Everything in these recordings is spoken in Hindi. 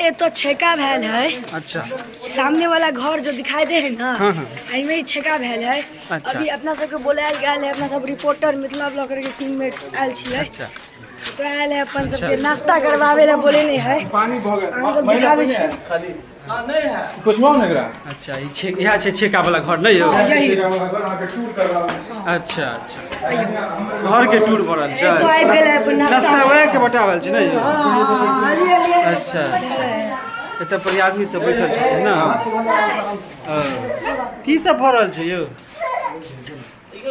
ये तो छेका भैल है। अच्छा, सामने वाला घर जो दिखाई दे है ना, में ही छेका भैल है। अच्छा। अभी अपना सबके बोलायल गेल है, अपना सब रिपोर्टर मिथिला ब्लॉगर के टीम में आयल छियै। अच्छा, तो आयल है अपन सबके नाश्ता करवावे ला बोले नहीं है। पानी भोगे अहाँ सब दिखावे छी। अच्छा, यहाँ छेका वाला घर नहीं हो? अच्छा अच्छा, घर के टूर पर तो आबि गेल है अपन नाश्ता वह के बतावल छै नहीं? अच्छा, एतऽ पर आदमी सब बैठल छथिन ना। की सब भऽ रहल छै यौ?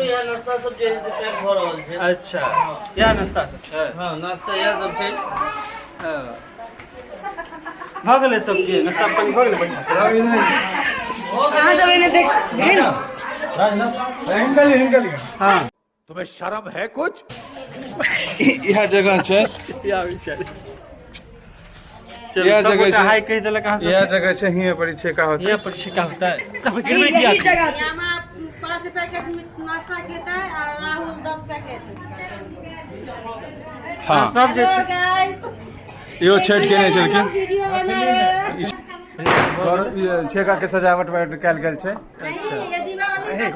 यहाँ नाश्ता सब जे है से पैक भ रहल छै। अच्छा, यहाँ नाश्ता सब छै? हाँ, नाश्ता यह सब छै। भऽ गेलै सबके नाश्ता पानी भऽ गेलै बढ़िआँ से? अहाँ सब एने देखे ना। हाँ, तुम्हें शर्म है कुछ? यह जगह छै, यह जगह छै। हाय कह देलक अहाँ सब। यह जगह छै, हिये पर छेका होता है। यहाँ पर छेका होता है। कभी गिरवे यही किया? जगह 5 पैकेट नाश्ता खाता है और राहुल 10 पैकेट। हाँ, सब जे छै यो छठ के नहीं चलके वीडियो बना रहे और छेका के सजावट कैल गेल छै। नहीं, ये दीवाली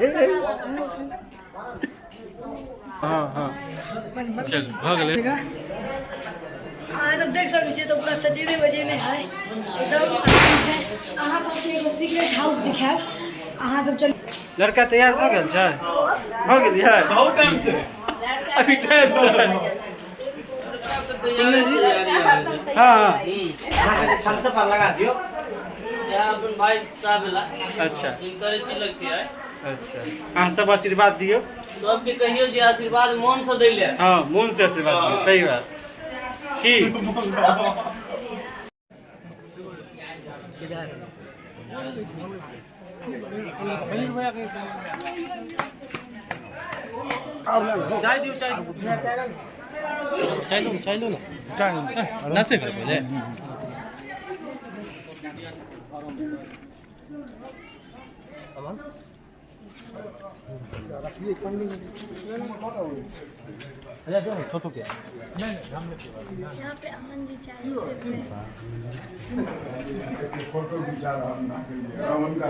हाँ हाँ, चल भऽ गेलै। अहाँ सब देख सकै छियै तो पूरा सजेने बजेने है एकदम आराम से। अहाँ सबके एगो सीक्रेट हाउस दिखाएब। अहाँ सब चल। लड़का तैयार भऽ गेल छै? भऽ गेल है? बहुत टाइम से अभी टाइम छै। हाँ, लगा दियो अपन भाई साहब। अच्छा इनकर तिलक छियै। अच्छा, अहाँ सब आशीर्वाद दियो। सबके कहियो जे आशीर्वाद मन से दै ले। हाँ, मन से आशीर्वाद दियो। सही बात की? चाय लो ना, नाश्ते कर पहले। यहाँ पे अमन जी चाहिए। फोटो खिंचा रहा हूँ उनका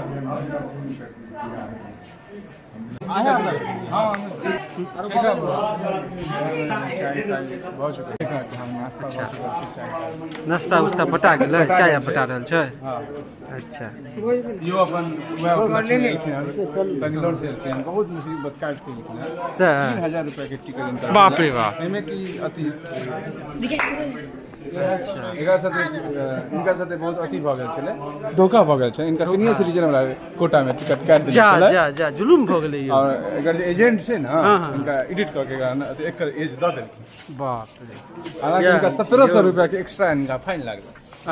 नाश्ता उस्ता पटा गेलै, चाय पटा रहल छै? अच्छा, यो अपन बेंगलोर से एलखिन, बहुत मुसीबत काट के एलखिन। 3000 रुपया के टिकट इनका। बाप रे बाप। एमे की अति अच्छा, इनका साथे बहुत अति भऽ गेल छलै, धोखा भऽ गेल छै। इनका सीनियर सिटीजन वाला कोटा में टिकट काट देल जा छलै। जा जा, जुलुम भऽ गेलै यौ। और एकर जे एजेंट छै ना, हाँ, हाँ। इनका एडिट करके एकर एज दऽ देलखिन। बाप रे। हालांकि इनका 1700 रुपया के एक्स्ट्रा इनका फाइन लागल।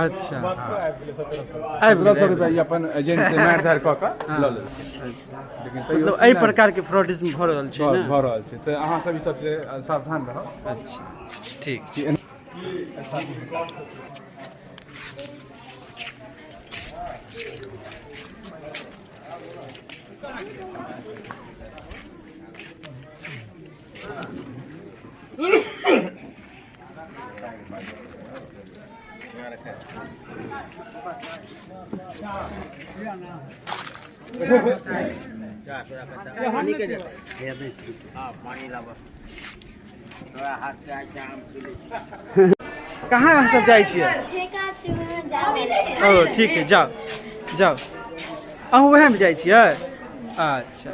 अच्छा, 1700 रुपया ई अपन एजेंट से मार धार कऽ के लऽ लेलखिन। लेकिन मतलब एहि प्रकार के फ्रॉडिज्म भऽ रहल छै ना? भऽ रहल छै, तऽ अहाँ सब ई सबसे सावधान रहब। अच्छा, ठीक। कहाँ सब जाइ छियै? ओ ठीक है, जाओ जाओ। अहूँ वएह में जाइ छियै? अच्छा,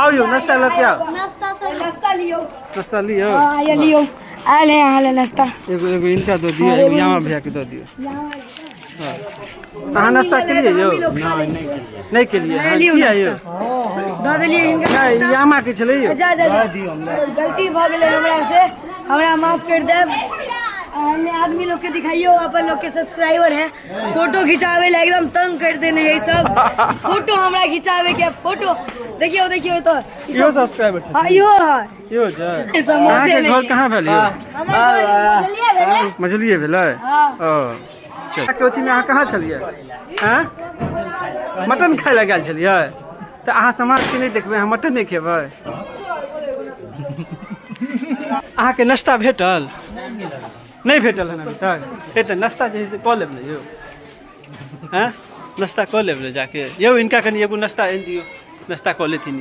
आओ यो नाश्ता लऽ के आओ। नाश्ता लियो। नाश्ता लियो। हाँ, ये लियो। आयल है यहाँ ले नाश्ता। एगो एगो इनका दो दियो, एगो यामा भैया के दो दियो। अहाँ नाश्ता केलिए यौ? नहीं केलिए? किया यौ? दऽ देलिए इनका। नहीं, यामा के छलै यौ। जा जा जा, गलती भऽ गेलै हमरा से, हमरा माफ कर देब। हमने आदमी लोग के दिखाइयो, अपन लोग के सब्सक्राइबर है। फोटो खिंचावे ला एकदम तंग कर देने है सब। फोटो हमरा खिंचावे के, फोटो देखियो देखियो तो यो सब्सक्राइबर छै। हाँ, यो है यो छै। समोसे अहाँ के नहीं। घर कहाँ भेल यौ? मछलिए भेलै। मछलिए भेलै? हाँ। ओ, चल। अथी में अहाँ कहाँ छलिए? हैं? मटन खाय लए गेल छलिए? तऽ अहाँ समाज के नहीं देखबै, अहाँ मटन नहीं खेबै? अहाँ के नाश्ता भेटल नहीं भेटल हन अभी तक ए त नाश्ता जे है से कऽ लेब ने यौ हैं नाश्ता कऽ लेब ने जाके यौ इनका कनी एगो नाश्ता आनि दियौ नाश्ता कऽ लेथिन